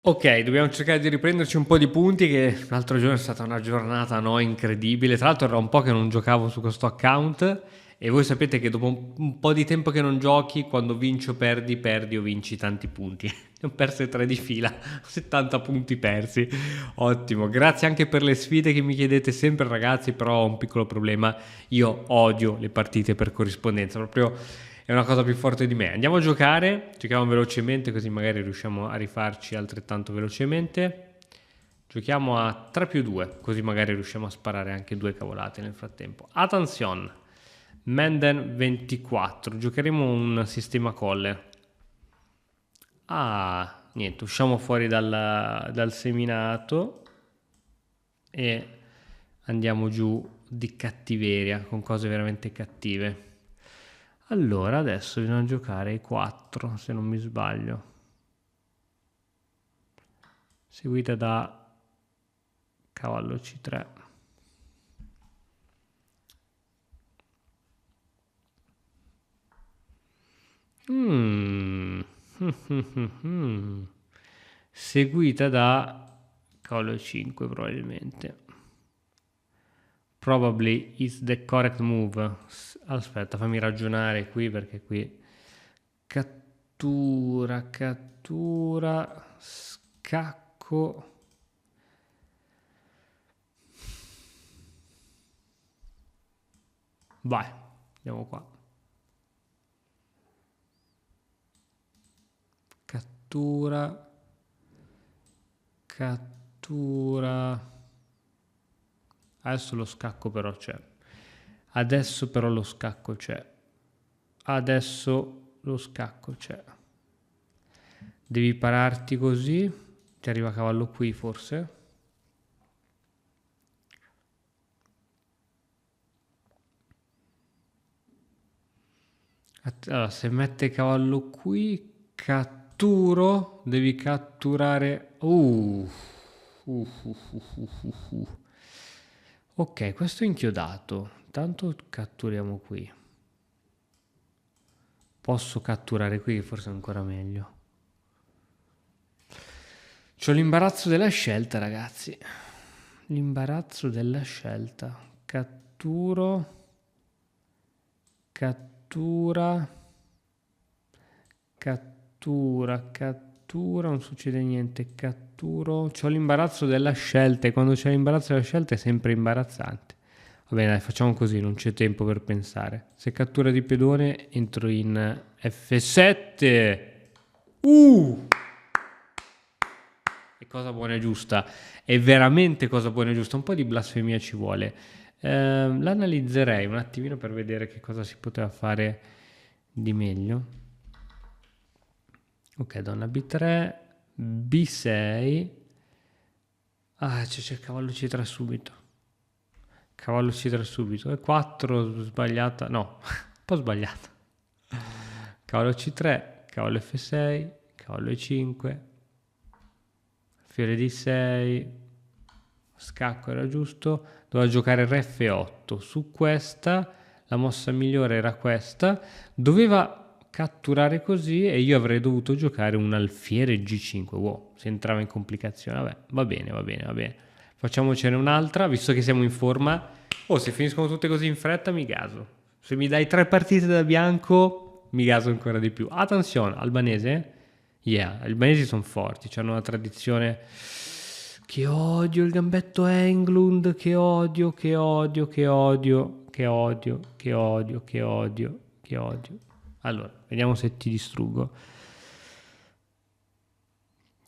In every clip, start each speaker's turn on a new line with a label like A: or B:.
A: Ok, dobbiamo cercare di riprenderci un po' di punti che l'altro giorno è stata una giornata incredibile. Tra l'altro era un po' che non giocavo su questo account e voi sapete che dopo un po' di tempo che non giochi, quando vinci o perdi, perdi o vinci tanti punti. Ne ho perse 3 di fila, 70 punti persi. Ottimo, grazie anche per le sfide che mi chiedete sempre ragazzi, però ho un piccolo problema. Io odio le partite per corrispondenza, proprio è una cosa più forte di me. Andiamo a giocare, giochiamo velocemente così magari riusciamo a rifarci altrettanto velocemente. Giochiamo a 3 più 2, così magari riusciamo a sparare anche due cavolate nel frattempo. Attenzione, Menden 24, giocheremo un sistema colle. Ah, niente, usciamo fuori dal seminato e andiamo giù di cattiveria, con cose veramente cattive. Allora, adesso bisogna giocare i 4, se non mi sbaglio. Seguita da cavallo C3. Seguita da cavallo 5 probabilmente. Probably is the correct move. Aspetta, fammi ragionare qui perché qui cattura, scacco. Vai, andiamo qua. Cattura. Adesso lo scacco però c'è. Adesso lo scacco c'è. Devi pararti così. Ti arriva cavallo qui forse. Allora, se mette cavallo qui, catturo. Devi catturare. Ok, questo è inchiodato. Tanto catturiamo qui. Posso catturare qui, forse è ancora meglio. C'ho l'imbarazzo della scelta, ragazzi. L'imbarazzo della scelta. Cattura. Non succede niente. Catturo. C'ho l'imbarazzo della scelta e quando c'è l'imbarazzo della scelta è sempre imbarazzante. Va bene, dai, facciamo così, non c'è tempo per pensare. Se cattura di pedone entro in F7. È cosa buona e giusta. È veramente cosa buona e giusta. Un po' di blasfemia ci vuole. L'analizzerei un attimino per vedere che cosa si poteva fare di meglio. Ok, donna B3, B6. Ah, c'è il cavallo C3 subito. Cavallo C3 subito. E4 sbagliata. No, un po' sbagliata. Cavallo C3, cavallo F6, cavallo E5, fiore D6, scacco era giusto. Doveva giocare Re F8. Su questa, la mossa migliore era questa. Doveva catturare così e io avrei dovuto giocare un alfiere G5. Wow, si entrava in complicazione. Vabbè, va bene. Facciamocene un'altra, visto che siamo in forma. Oh, se finiscono tutte così in fretta mi gaso. Se mi dai 3 partite da bianco mi gaso ancora di più. Attenzione, albanese? Yeah, gli albanesi sono forti, hanno una tradizione. Che odio il gambetto Englund, che odio. Allora, vediamo se ti distruggo.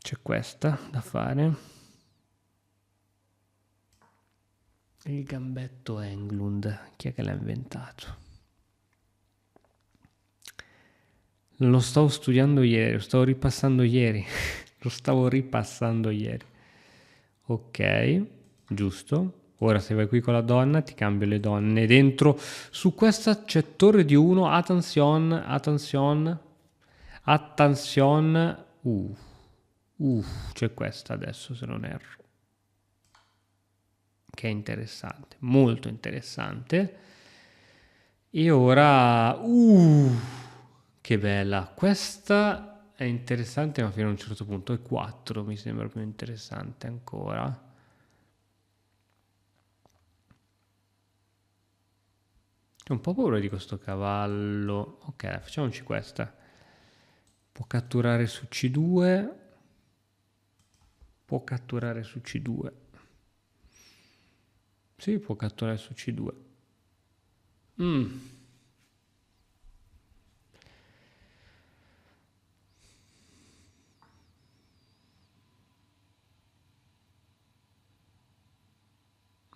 A: C'è questa da fare. Il gambetto Englund, chi è che l'ha inventato? Lo stavo studiando ieri, lo stavo ripassando ieri. Ok, giusto. Ora se vai qui con la donna ti cambio le donne. Dentro su questa c'è torre di 1. Attenzione. C'è questa adesso se non erro. Che è interessante, molto interessante. E ora... che bella. Questa è interessante, ma fino a un certo punto. E 4 mi sembra più interessante ancora. Ho un po' paura di questo cavallo. Ok, facciamoci questa. Può catturare su C2. Può catturare su C2. Sì, può catturare su C2.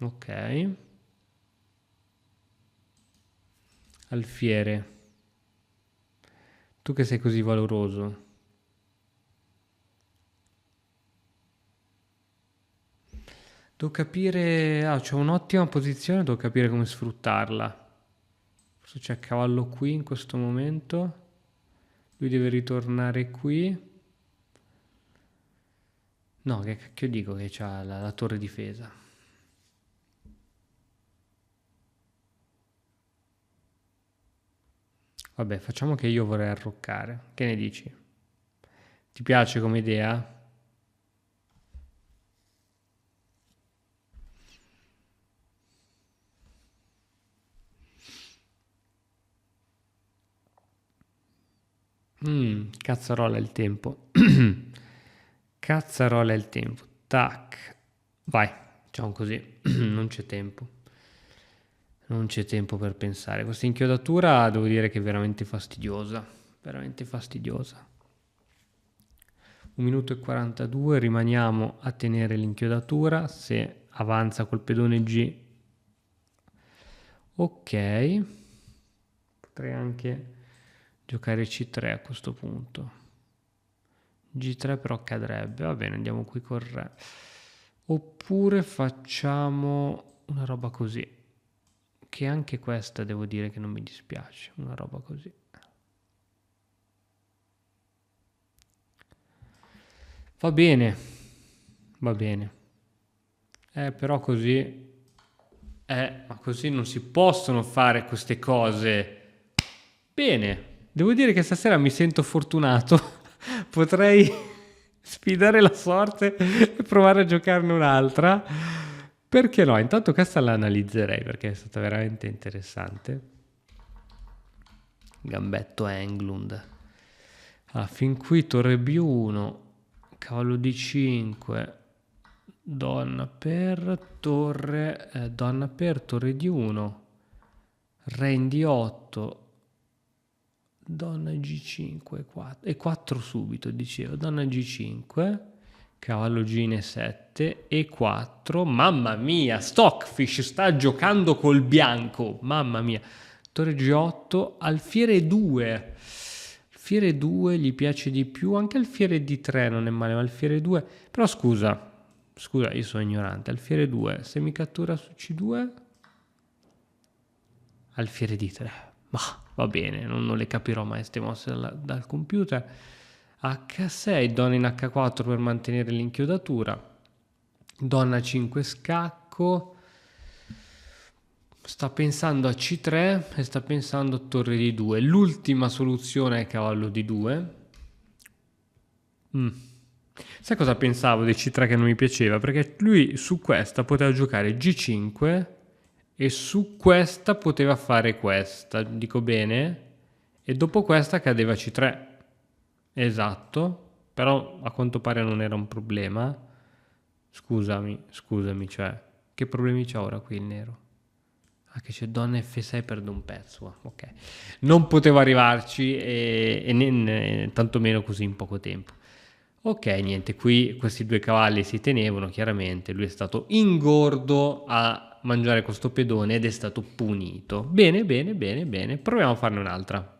A: Ok. Alfiere. Tu che sei così valoroso. Devo capire... Ah, c'è un'ottima posizione, devo capire come sfruttarla. Forse c'è cavallo qui in questo momento. Lui deve ritornare qui. No, che cacchio dico che c'ha la torre difesa. Vabbè, facciamo che io vorrei arroccare. Che ne dici? Ti piace come idea? Cazzarola il tempo. Cazzarola il tempo. Tac. Vai, facciamo così. Non c'è tempo. Non c'è tempo per pensare. Questa inchiodatura devo dire che è veramente fastidiosa. Veramente fastidiosa. 1 minuto e 42, rimaniamo a tenere l'inchiodatura. Se avanza col pedone G. Ok. Potrei anche giocare C3 a questo punto. G3 però cadrebbe. Va bene, andiamo qui col re. Oppure facciamo una roba così. Che anche questa devo dire che non mi dispiace. Una roba così. Va bene. Va bene. Però così... ma così non si possono fare queste cose. Bene. Devo dire che stasera mi sento fortunato. Potrei sfidare la sorte e provare a giocarne un'altra. Perché no? Intanto questa la analizzerei perché è stata veramente interessante. Gambetto Englund. Allora, fin qui torre B1, cavallo D5, donna per torre D1, re in D8, donna G5 e 4 subito, dicevo, donna G5, cavallo G in E7 e 4, mamma mia, Stockfish sta giocando col bianco, mamma mia, torre G8, alfiere 2, alfiere 2 gli piace di più, anche alfiere D3 non è male, ma alfiere 2, però scusa, io sono ignorante, alfiere 2, se mi cattura su C2, alfiere D3, ma va bene, non le capirò mai queste mosse dal computer. H6, donna in H4 per mantenere l'inchiodatura, donna 5 scacco, sta pensando a C3 e sta pensando a torre D2. L'ultima soluzione è cavallo D2. Sai cosa pensavo di C3 che non mi piaceva? Perché lui su questa poteva giocare G5 e su questa poteva fare questa, dico bene? E dopo questa cadeva C3. Esatto, però a quanto pare non era un problema. Scusami, cioè, che problemi c'ha ora qui il nero? Ah, che c'è donna F6 perde un pezzo, ok. Non potevo arrivarci e tantomeno così in poco tempo. Ok, niente, qui questi due cavalli si tenevano, chiaramente, lui è stato ingordo a mangiare questo pedone ed è stato punito. Bene, proviamo a farne un'altra.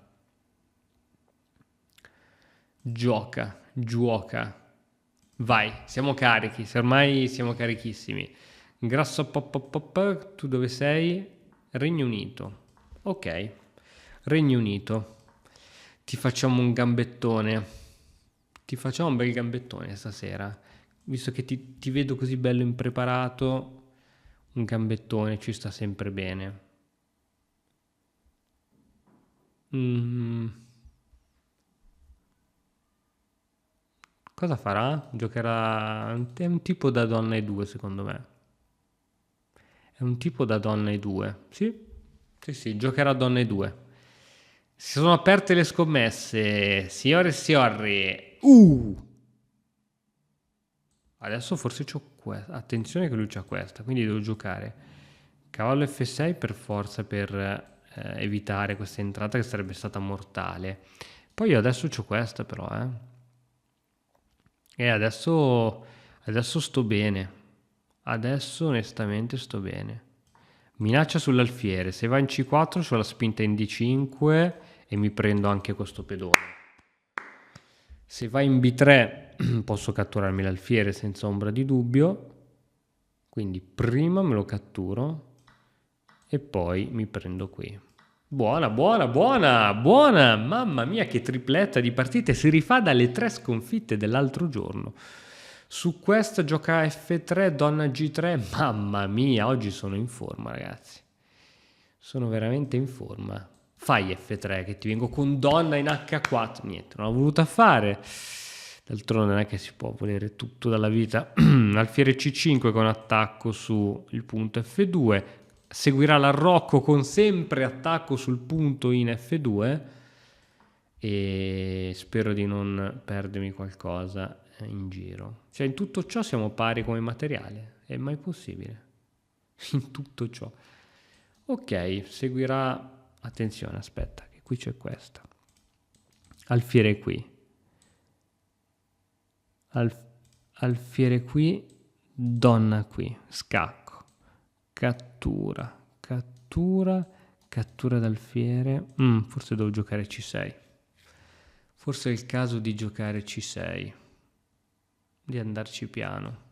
A: Gioca. Vai, siamo carichi, se ormai siamo carichissimi. Grasso pop, tu dove sei? Regno Unito. Ok, Regno Unito. Ti facciamo un gambettone. Ti facciamo un bel gambettone stasera. Visto che ti vedo così bello impreparato, un gambettone ci sta sempre bene. Cosa farà? Giocherà... È un tipo da donna e 2, secondo me. È un tipo da donna e 2. Sì? Sì, sì, giocherà donna e 2. Si sono aperte le scommesse. Signore e signori. Adesso forse c'ho questa. Attenzione che lui c'ha questa, quindi devo giocare cavallo F6 per forza per evitare questa entrata che sarebbe stata mortale. Poi io adesso c'ho questa però, E adesso sto bene. Adesso onestamente sto bene. Minaccia sull'alfiere. Se va in C4 c'ho la spinta in D5 e mi prendo anche questo pedone. Se va in B3 posso catturarmi l'alfiere senza ombra di dubbio. Quindi prima me lo catturo e poi mi prendo qui. Buona, buona, buona, buona! Mamma mia che tripletta di partite, si rifà dalle 3 sconfitte dell'altro giorno. Su questa gioca F3, donna G3, mamma mia, oggi sono in forma ragazzi. Sono veramente in forma. Fai F3 che ti vengo con donna in H4. Niente, non l'ho voluta fare. D'altronde non è che si può volere tutto dalla vita. Alfiere C5 con attacco sul punto F2. Seguirà l'arrocco con sempre attacco sul punto in F2. E spero di non perdermi qualcosa in giro. Cioè in tutto ciò siamo pari come materiale. È mai possibile? In tutto ciò. Ok, seguirà... Attenzione, aspetta, che qui c'è questa. Alfiere qui. Alfiere qui, donna qui, scacco, cattura, cattura, cattura d'alfiere. Forse devo giocare C6. Forse è il caso di giocare C6, di andarci piano.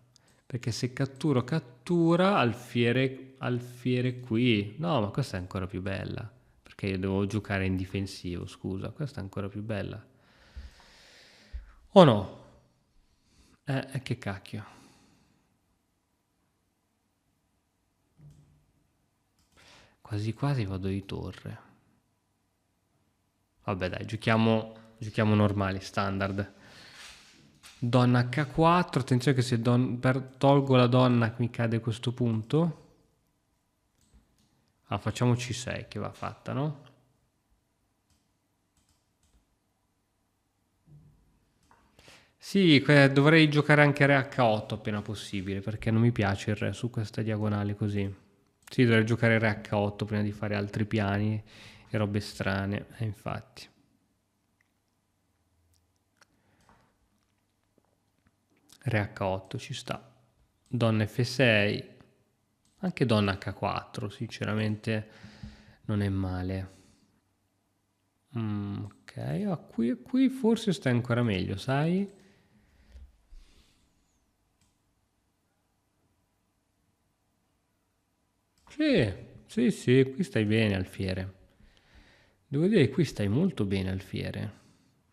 A: Perché se catturo, cattura, alfiere qui. No, ma questa è ancora più bella. Perché io devo giocare in difensivo, scusa. Questa è ancora più bella. O no? Che cacchio. Quasi quasi vado di torre. Vabbè dai, giochiamo normali, standard. Donna H4, attenzione che se tolgo la donna mi cade questo punto. Facciamo C6 che va fatta, no? Sì, dovrei giocare anche re H8 appena possibile, perché non mi piace il re su questa diagonale così. Sì, dovrei giocare re H8 prima di fare altri piani e robe strane, infatti. Re H8 ci sta. Donna F6. Anche donna H4, sinceramente non è male. Ok, qui forse sta ancora meglio, sai? Sì, qui stai bene alfiere. Devo dire che qui stai molto bene alfiere.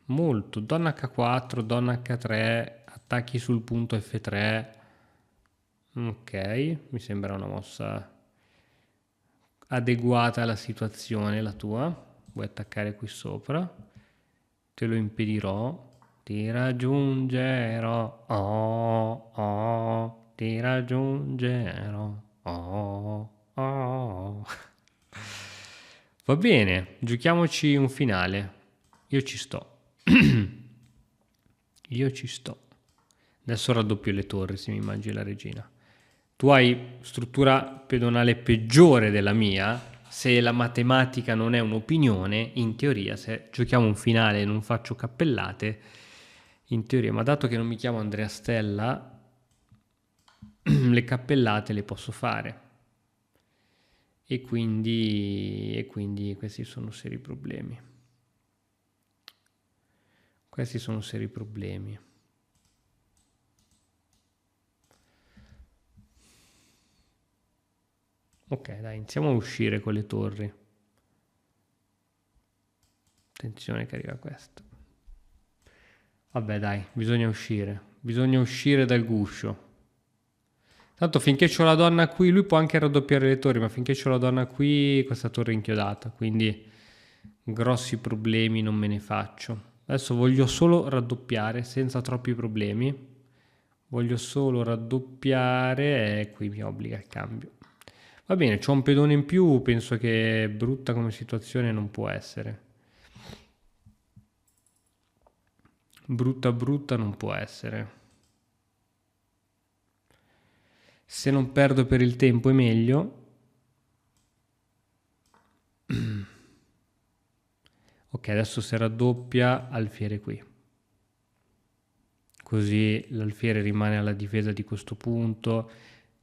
A: Molto. Donna H4, donna H3, attacchi sul punto F3. Ok, mi sembra una mossa adeguata alla situazione, la tua. Vuoi attaccare qui sopra? Te lo impedirò. Ti raggiungerò. Ti raggiungerò. Va bene, giochiamoci un finale. Io ci sto. Io ci sto. Adesso raddoppio le torri, se mi immagini la regina. Tu hai struttura pedonale peggiore della mia. Se la matematica non è un'opinione, in teoria, se giochiamo un finale e non faccio cappellate, in teoria, ma dato che non mi chiamo Andrea Stella, le cappellate le posso fare. E quindi questi sono seri problemi. Questi sono seri problemi. Ok, dai, iniziamo a uscire con le torri. Attenzione che arriva questa. Vabbè, dai, bisogna uscire dal guscio. Tanto finché c'ho la donna qui, lui può anche raddoppiare le torri, ma finché c'ho la donna qui, questa torre è inchiodata, quindi grossi problemi non me ne faccio. Adesso voglio solo raddoppiare senza troppi problemi. Voglio solo raddoppiare e qui mi obbliga il cambio. Va bene, c'ho un pedone in più, penso che brutta come situazione non può essere. Brutta non può essere. Se non perdo per il tempo è meglio. Ok, adesso si raddoppia alfiere qui. Così l'alfiere rimane alla difesa di questo punto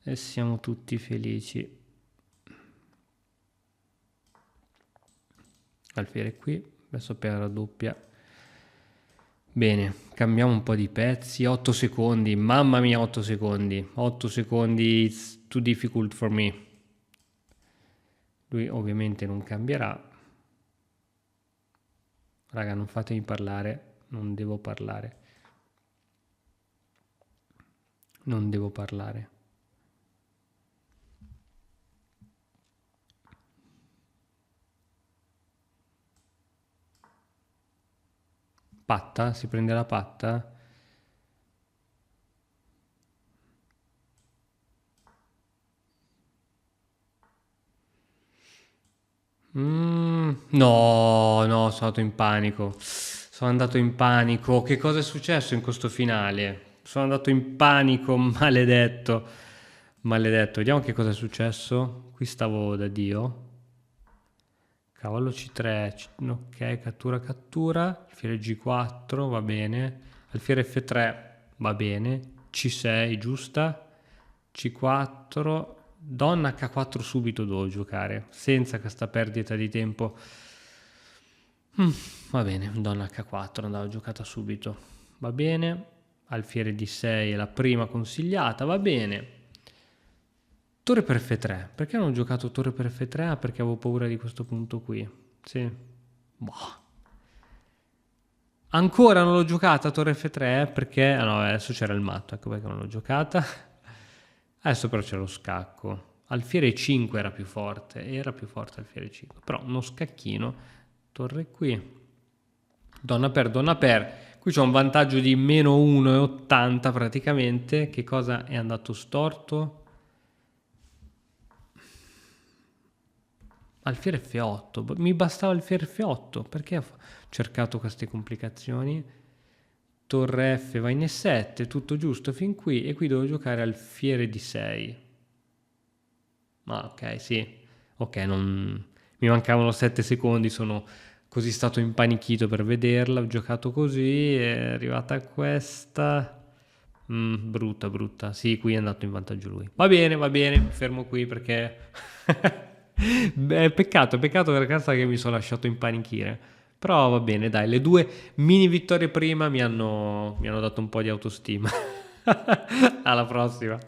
A: e siamo tutti felici. Alfiere qui, adesso appena raddoppia. Bene, cambiamo un po' di pezzi. 8 secondi, mamma mia, 8 secondi. 8 secondi, it's too difficult for me. Lui ovviamente non cambierà. Raga, non fatemi parlare, non devo parlare. Non devo parlare. Patta? Si prende la patta? No, no, sono andato in panico. Sono andato in panico. Che cosa è successo in questo finale? Sono andato in panico, maledetto. Maledetto. Vediamo che cosa è successo. Qui stavo da Dio. Cavallo C3, ok, cattura. Alfiere G4, va bene. Alfiere F3, va bene. C6, giusta. C4. Donna H4 subito devo giocare, senza questa perdita di tempo. Va bene, donna H4 andava giocata subito. Va bene. Alfiere D6 è la prima consigliata, va bene. Torre per F3. Perché non ho giocato torre per F3? Ah, perché avevo paura di questo punto qui. Sì. Boh. Ancora non l'ho giocata torre F3 perché... Ah no, adesso c'era il matto, ecco perché non l'ho giocata. Adesso però c'è lo scacco. Alfiere 5 era più forte alfiere 5. Però uno scacchino. Torre qui. Donna per. Qui c'è un vantaggio di meno 1,80 praticamente. Che cosa è andato storto? Alfiere F8, mi bastava alfiere F8, perché ho cercato queste complicazioni? Torre F va in E7, tutto giusto fin qui, e qui devo giocare alfiere D6. Ah, ok, sì. Ok, mi mancavano 7 secondi, sono così stato impanichito per vederla, ho giocato così, è arrivata questa... brutta. Sì, qui è andato in vantaggio lui. Va bene, mi fermo qui perché... Beh, peccato per casa che mi sono lasciato impanichire. Però va bene, dai, le 2 mini vittorie prima mi hanno dato un po' di autostima. Alla prossima.